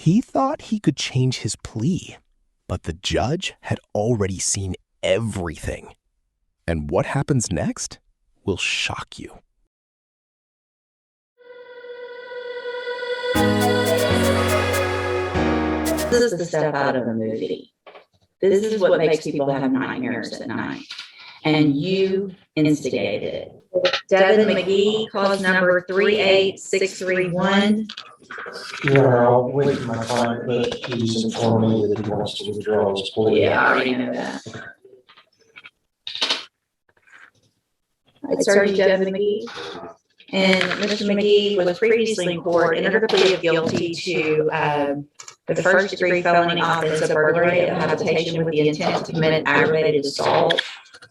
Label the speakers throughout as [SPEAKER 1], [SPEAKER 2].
[SPEAKER 1] He thought he could change his plea, but the judge had already seen everything. And what happens next will shock you.
[SPEAKER 2] This is the stuff out of a movie. This is what makes people have nightmares at night. And you instigated it. Devin McGee, cause number 38631.
[SPEAKER 3] I'll wait for my client, but he's informed me that he wants to withdraw his plea.
[SPEAKER 2] Yeah, I already know that. It's Sergeant Devin McGee. And Mr. McGee was previously in court, entered a plea of guilty to the first-degree felony offense of burglary of habitation with the intent to commit aggravated assault.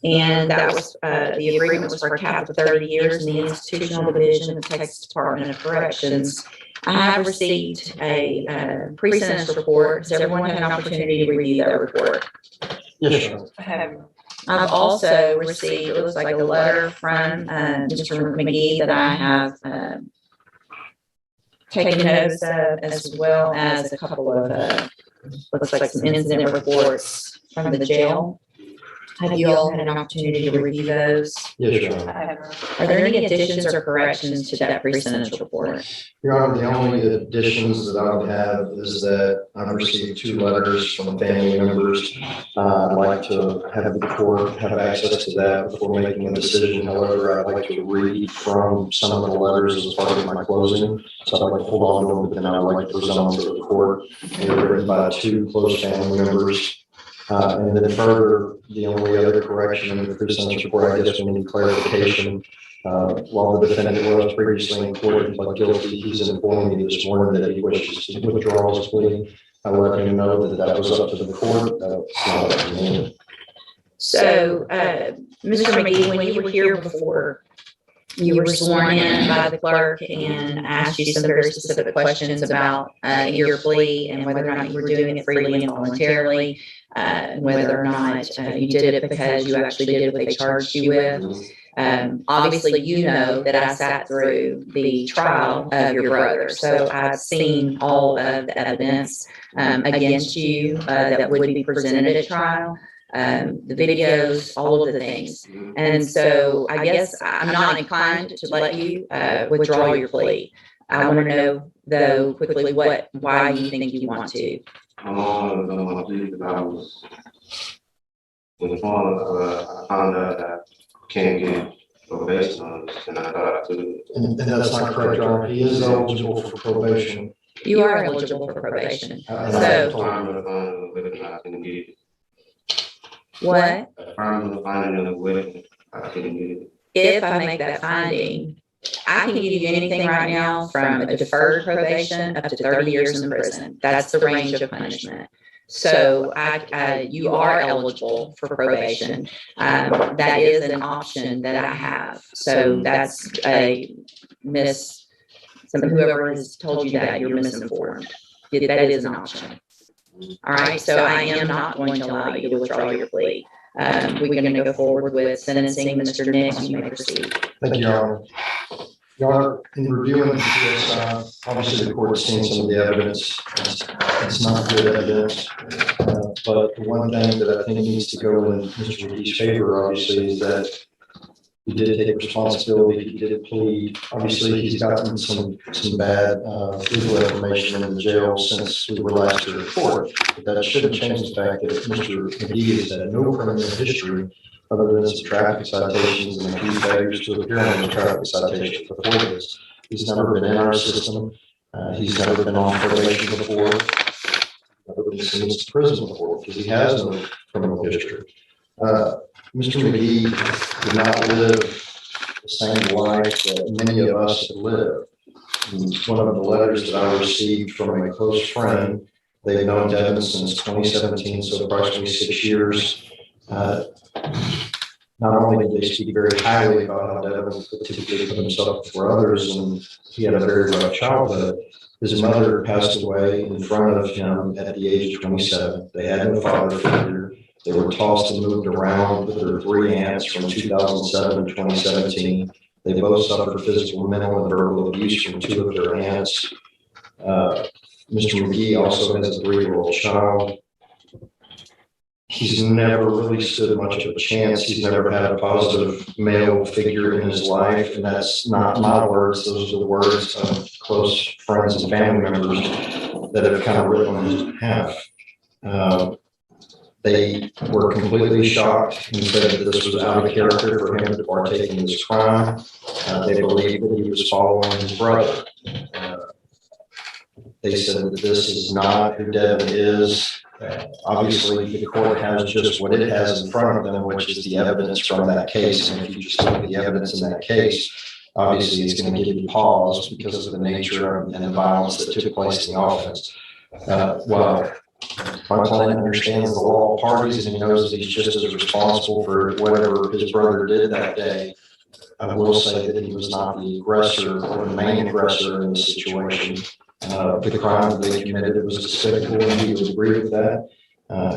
[SPEAKER 2] And that was the agreement was for a cap of 30 years in the Institutional Division of Texas Department of Corrections. I have received a pre-sentence report. Has everyone had an opportunity to review that report?
[SPEAKER 3] Yes, sir.
[SPEAKER 2] I've also received, it looks like a letter from Mr. McGee that I have taken notice of, as well as a couple of, looks like some incident reports from the jail. Have you all had an opportunity to review those?
[SPEAKER 3] Yes, Your Honor.
[SPEAKER 2] Are there any additions or corrections to that pre-sentence report?
[SPEAKER 3] Your Honor, the only additions that I would have is that I've received 2 letters from family members. I'd like to have the court have access to that before making a decision. However, I'd like to read from some of the letters as part of my closing. So I'd like to hold on to them, but then I'd like to present them to the court. They were written by 2 close family members. And then further, the only other correction in the pre-sentence report, I guess we need clarification. While the defendant was previously in court and pled guilty, he's informed me this morning that he wishes to withdraw his plea. I let him know that was up to the court. That's not up to me.
[SPEAKER 2] So, Mr. McGee, when you were here before, you were sworn in by the clerk and asked you some very specific questions about your plea and whether or not you were doing it freely and voluntarily, whether or not you did it because you actually did what they charged you with. Obviously, you know that I sat through the trial of your brother, so I've seen all of the evidence against you that would be presented at trial. The videos, all of the things. And so I guess I'm not inclined to let you withdraw your plea. I want to know, though, quickly why you think you want to.
[SPEAKER 4] I don't know my plea because I was informed, I found out that I can't get probation on this, and I thought I could.
[SPEAKER 3] And that's not correct, Your Honor. He is eligible for probation.
[SPEAKER 2] You are eligible for probation.
[SPEAKER 4] I can get it.
[SPEAKER 2] What?
[SPEAKER 4] Affirmative finding of witness, I couldn't get it.
[SPEAKER 2] If I make that finding, I can give you anything right now from a deferred probation up to 30 years in prison. That's the range of punishment. So you are eligible for probation. That is an option that I have. So that's whoever has told you that, you're misinformed. That is an option. All right, so I am not going to allow you to withdraw your plea. We're going to go forward with sentencing Mr. Nix. You may proceed.
[SPEAKER 3] Thank you, Your Honor. Your Honor, in reviewing this, obviously the court has seen some of the evidence. It's not good evidence, but the one thing that I think needs to go in Mr. McGee's favor, obviously, is that he did take responsibility. He did plead. Obviously, he's gotten some bad legal information in the jail since we were last to report. But that shouldn't change the fact that Mr. McGee has had no criminal history other than some traffic citations and a few failures to appear on the traffic citations before this. He's never been in our system. He's never been on probation before. Never been sentenced to prison before because he has no criminal history. Mr. McGee did not live the same life that many of us have lived. And one of the letters that I received from a close friend, they've known Devin since 2017, so approximately 6 years. Not only did they speak very highly about how Devin typically put himself before others, and he had a very rough childhood, his mother passed away in front of him at the age of 27. They had no father figure. They were tossed and moved around with their 3 aunts from 2007 and 2017. They both suffered physical, mental, and verbal abuse from 2 of their aunts. Mr. McGee also has a 3-year-old child. He's never really stood much of a chance. He's never had a positive male figure in his life, and that's not my words. Those are the words of close friends and family members that have kind of written on his behalf. They were completely shocked and said that this was out of character for him to partake in this crime. They believed that he was following his brother. They said that this is not who Devin is. Obviously, the court has just what it has in front of them, which is the evidence from that case. And if you just look at the evidence in that case, obviously it's going to give you pause because of the nature and the violence that took place in the offense. While my client understands the law of parties and he knows that he's just as responsible for whatever his brother did that day, I will say that he was not the aggressor or the main aggressor in the situation. The crime that they committed was despicable, and he would agree with that.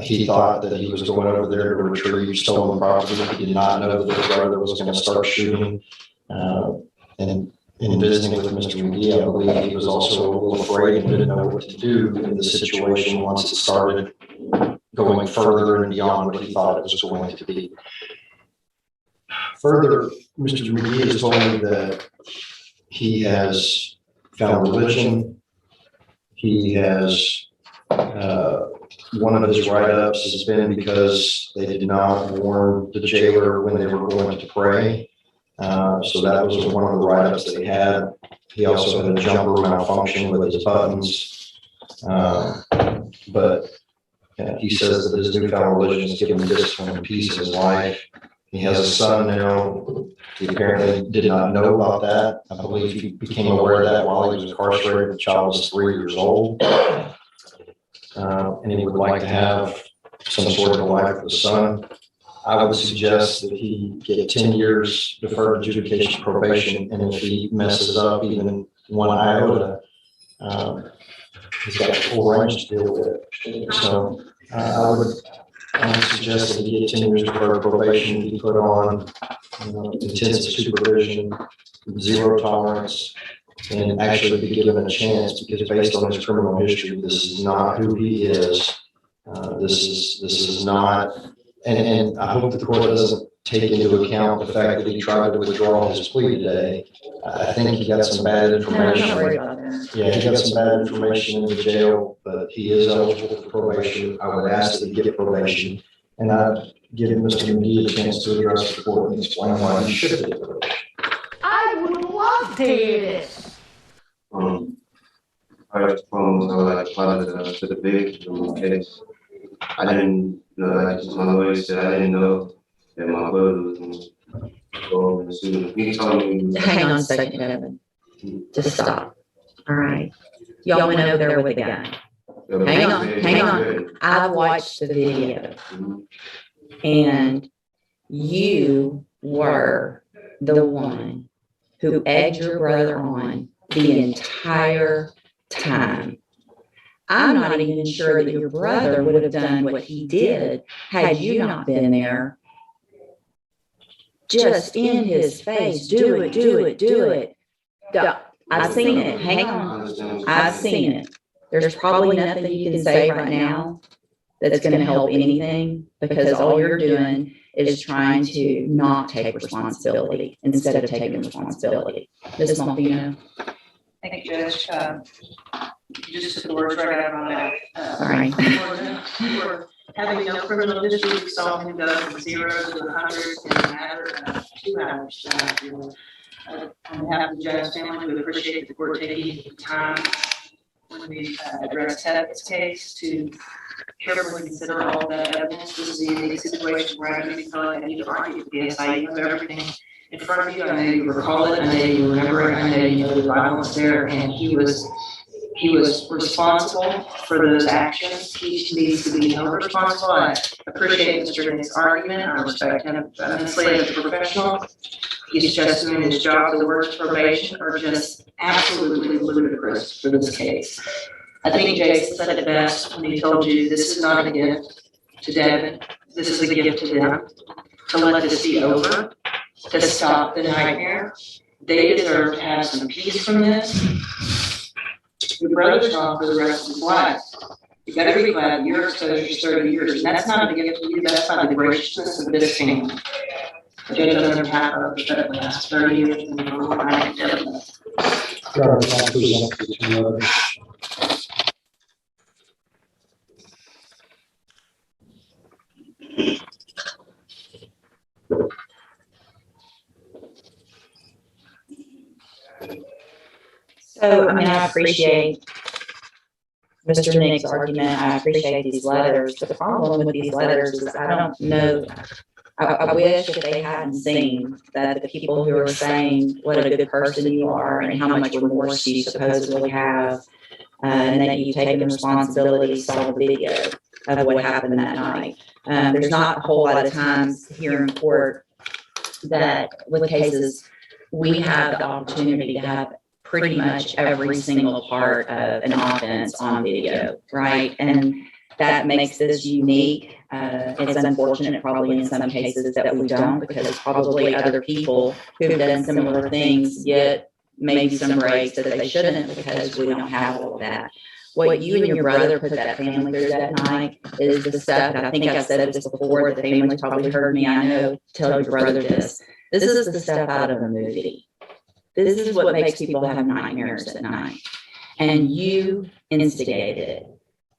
[SPEAKER 3] He thought that he was going over there to retrieve stolen property. He did not know that his brother was going to start shooting. And in visiting with Mr. McGee, I believe he was also a little afraid and didn't know what to do in the situation once it started going further and beyond what he thought it was going to be. Further, Mr. McGee has told me that he has found religion. He has, one of his write-ups has been because they did not warn the jailer when they were going to pray. So that was one of the write-ups that he had. He also had a jumper malfunction with his buttons. But he says that his newfound religion has given him discipline and peace in his life. He has a son now. He apparently did not know about that. I believe he became aware of that while he was incarcerated. The child was 3 years old. And he would like to have some sort of a life with a son. I would suggest that he get 10 years deferred adjudication probation, and if he messes up even one iota, he's got a full range to deal with it. So I would suggest that he get 10 years deferred probation, be put on intensive supervision, zero tolerance, and actually be given a chance, because based on his criminal history, this is not who he is. This is not. And I hope the court doesn't take into account the fact that he tried to withdraw his plea today. I think he got some bad information.
[SPEAKER 2] No, worry about that.
[SPEAKER 3] Yeah, he got some bad information in the jail, but he is eligible for probation. I would ask that he get probation. And I'd give Mr. McGee a chance to address the court and explain why he should get probation.
[SPEAKER 5] I would love to hear this.
[SPEAKER 4] I like apologize to the big case. I didn't know, like my lawyer said, I didn't know that my brother was going to go and sue. He told me.
[SPEAKER 2] Hang on a second, Devin. Just stop. All right. Y'all went over there with a gun. Hang on. I've watched the video. And you were the one who egged your brother on the entire time. I'm not even sure that your brother would have done what he did had you not been there. Just in his face, do it, do it, do it. I've seen it. Hang on. I've seen it. There's probably nothing you can say right now that's going to help anything, because all you're doing is trying to not take responsibility instead of taking responsibility. Ms. Malvino.
[SPEAKER 6] Thank you, Judge. You just took the words right out of my mouth.
[SPEAKER 2] All right.
[SPEAKER 6] For having no criminal history, we saw him go from 0 to 100 in a matter of 2 hours. On behalf of the judge's family, we appreciate the court taking the time when we address Devin's case to carefully consider all that evidence. This is a unique situation where I really feel like I need to argue with the SI. You have everything in front of you. I know you recall it. I know you remember it. I know you know the violence there, and he was responsible for those actions. He needs to be held responsible. I appreciate Mr. Nick's argument. I respect him immensely as a professional. He's just doing his job. The words probation are just absolutely ludicrous for this case. I think Jason said it best when he told you this is not a gift to Devin. This is a gift to them. To let this be over, to stop the nightmare. They deserve to have some peace from this. Your brother's gone for the rest of his life. You gotta be glad your exposure is 30 years, and that's not a gift to you, that's by the graciousness of this family. The judge on their behalf of the last 30 years and the overnight Devin.
[SPEAKER 3] Your Honor, I'll present the two others.
[SPEAKER 2] So, I mean, I appreciate Mr. Nick's argument. I appreciate these letters. But the problem with these letters is I don't know. I wish that they hadn't seen that the people who are saying what a good person you are and how much remorse you supposedly have, and that you've taken responsibility, saw the video of what happened that night. There's not a whole lot of times here in court that with cases we have the opportunity to have pretty much every single part of an offense on video, right? And that makes this unique. It's unfortunate probably in some cases that we don't, because probably other people who've done similar things get maybe some breaks that they shouldn't, because we don't have all of that. What you and your brother put that family through that night is the stuff that I think I've said this before. The family's probably heard me, I know, tell your brother this. This is the stuff out of a movie. This is what makes people have nightmares at night. And you instigated it.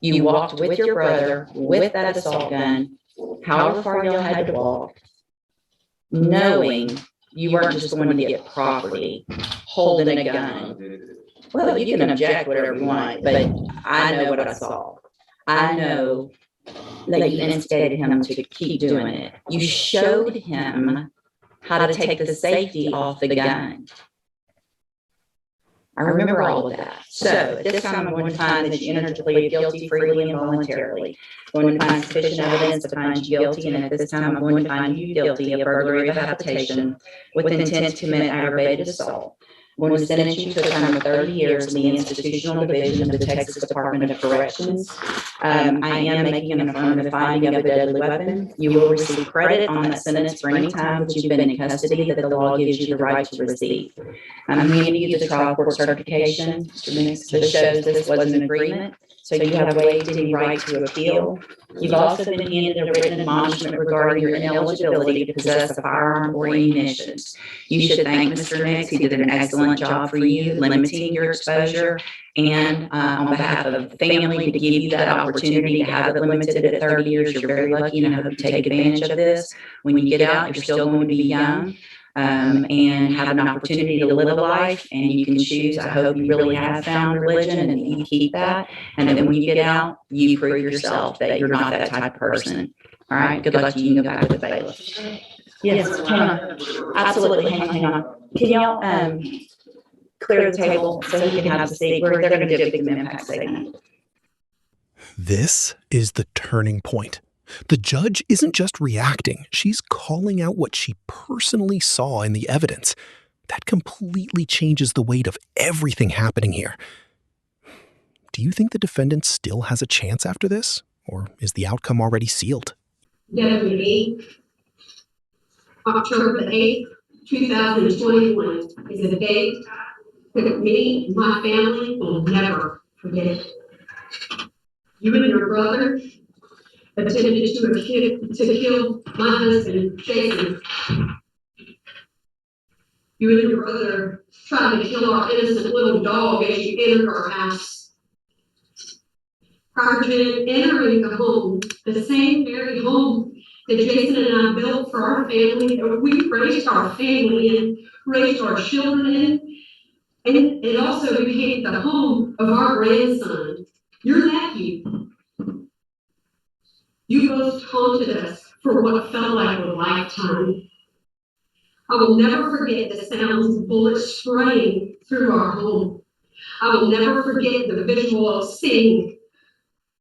[SPEAKER 2] You walked with your brother with that assault gun, however far y'all had to walk, knowing you weren't just going to get property, holding a gun. Well, you can object whatever you want, but I know what I saw. I know that you instigated him to keep doing it. You showed him how to take the safety off the gun. I remember all of that. So at this time, I'm going to find that you entered the plea of guilty freely and voluntarily. I'm going to find sufficient evidence to find you guilty, and at this time, I'm going to find you guilty of burglary of a habitation with intent to commit aggravated assault. I'm going to sentence you to a term of 30 years in the institutional division of the Texas Department of Corrections. I am making an affirmative finding of a deadly weapon. You will receive credit on that sentence for any time that you've been in custody that the law gives you the right to receive. I'm handing you the trial court certification that shows this was an agreement, so you have waived any right to appeal. You've also been handed a written admonishment regarding your ineligibility to possess a firearm or munitions. You should thank Mr. Nix. He did an excellent job for you, limiting your exposure, and on behalf of the family, to give you that opportunity to have it limited at 30 years. You're very lucky, and I hope you take advantage of this. When you get out, you're still going to be young. And have an opportunity to live a life, and you can choose. I hope you really have found religion and you keep that. And then when you get out, you prove yourself that you're not that type of person. All right. Good luck to you. You can go back to the bailiff. Yes. Hang on. Absolutely. Hang on. Can y'all clear the table so he can have the seat? They're going to do a big impact segment.
[SPEAKER 1] This is the turning point. The judge isn't just reacting, she's calling out what she personally saw in the evidence. That completely changes the weight of everything happening here. Do you think the defendant still has a chance after this? Or is the outcome already sealed?
[SPEAKER 7] Devin McGee, October the 8th, 2021 is a date that me and my family will never forget. You and your brother attempted to kill my husband, Jason. You and your brother tried to kill our innocent little dog as you entered our house. Prior to entering the home, the same very home that Jason and I built for our family, that we raised our family in, raised our children in, and it also became the home of our grandson, your nephew. You both taunted us for what felt like a lifetime. I will never forget the sounds of bullets spraying through our home. I will never forget the visual of seeing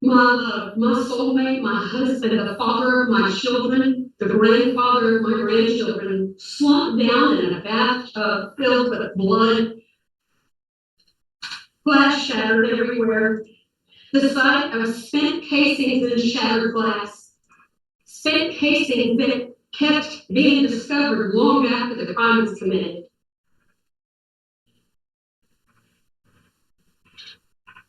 [SPEAKER 7] my love, my soulmate, my husband, the father of my children, the grandfather of my grandchildren, slumped down in a bathtub filled with blood. Glass shattered everywhere. The sight of spent casings and shattered glass. Spent casings that kept being discovered long after the crime was committed.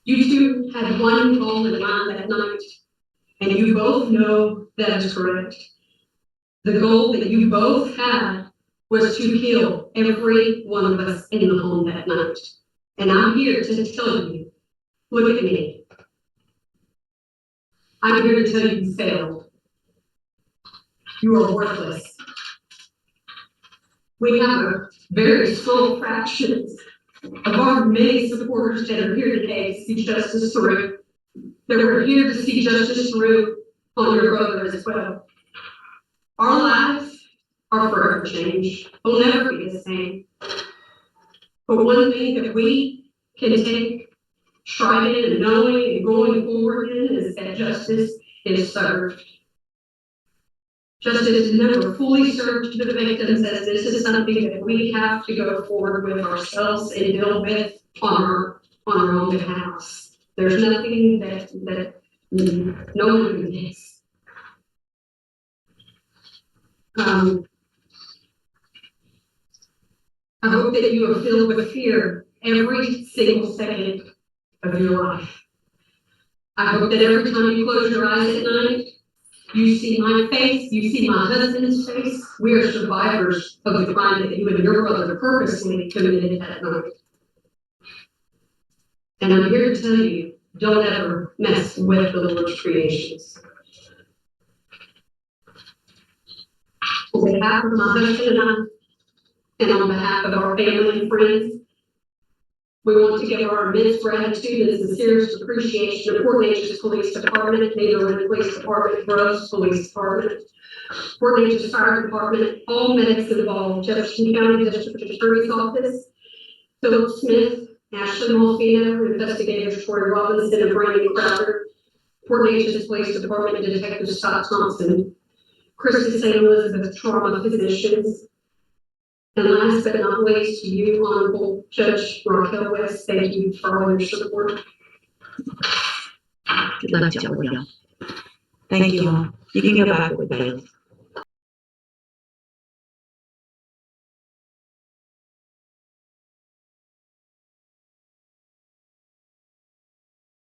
[SPEAKER 7] You two had one goal in mind that night, and you both know that is correct. The goal that you both had was to kill every one of us in the home that night. And I'm here to tell you, look at me. I'm here to tell you you failed. You are worthless. We have a very small fraction of our many supporters that are here today to see justice through. That we're here to see justice through on your brother as well. Our lives are forever changed. We'll never be the same. But one thing that we can take pride in and knowing and going forward in is that justice is served. Justice is never fully served to the victims, as this is something that we have to go forward with ourselves and deal with on our own behalf. There's nothing that no one can fix. I hope that you are filled with fear every single second of your life. I hope that every time you close your eyes at night, you see my face, you see my husband's face. We are survivors of the crime that you and your brother purposely committed that night. And I'm here to tell you, don't ever mess with the Lord's creations. On behalf of my husband and I, and on behalf of our family and friends, we want to give our immense gratitude and sincerest appreciation to Port Neches Police Department, Neighborhood Police Department, Groves Police Department, Port Neches Fire Department, all medics involved, Jefferson County District Attorney's Office, Philip Smith, Ashley Molfino, investigators Troy Robinson and Brandon Crowder, Port Neches Police Department Detective Scott Thompson, Christy St. Elizabeth Trauma Physicians, and last but not least, to you, Honorable Judge Raquel West, thank you for all your support.
[SPEAKER 2] Good luck to all of y'all. Thank you all. You can go back with bail.